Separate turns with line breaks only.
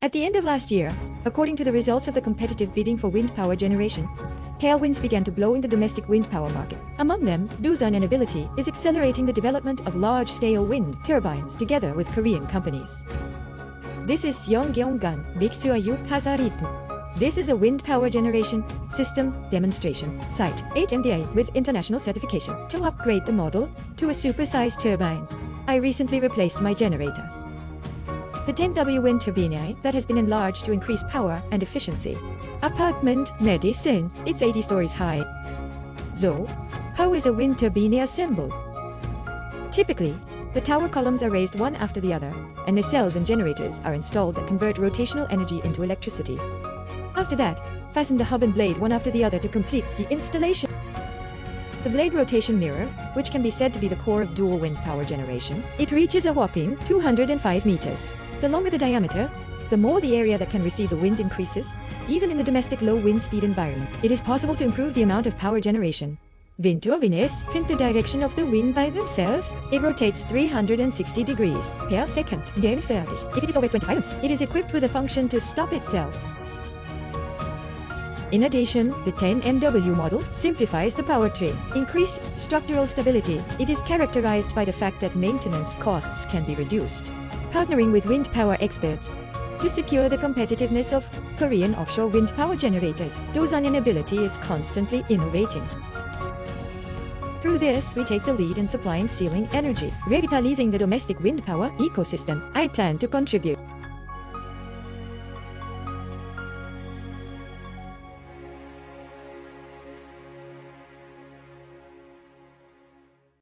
At the end of last year, according to the results of the competitive bidding for wind power generation, tailwinds began to blow in the domestic wind power market. Among them, Doosan Enerbility is accelerating the development of large-scale wind turbines together with Korean companies. This is Yeonggyonggan Biksuayu Pasaritu. This is a wind power generation system demonstration site 8 MDA with international certification to upgrade the model to a supersized turbine. I recently replaced my generator. The 10W wind turbine that has been enlarged to increase power and efficiency. Apartment medicine, it's 80 stories high. So, how is a wind turbine assembled? Typically, the tower columns are raised one after the other, and nacelles and generators are installed that convert rotational energy into electricity. After that, fasten the hub and blade one after the other to complete the installation. The blade rotation mirror, which can be said to be the core of dual wind power generation, it reaches a whopping 205 meters. The longer the diameter, the more the area that can receive the wind increases. Even in the domestic low wind speed environment, it is possible to improve the amount of power generation. Wind turbines fit the direction of the wind by themselves. It rotates 360 degrees per second. If it is over 25 amps, it is equipped with a function to stop itself. In addition, the 10MW model simplifies the powertrain, increase structural stability. It is characterized by the fact that maintenance costs can be reduced. Partnering with wind power experts to secure the competitiveness of Korean offshore wind power generators, Doosan Enerbility is constantly innovating. Through this, we take the lead in supplying ceiling energy, revitalizing the domestic wind power ecosystem. I plan to contribute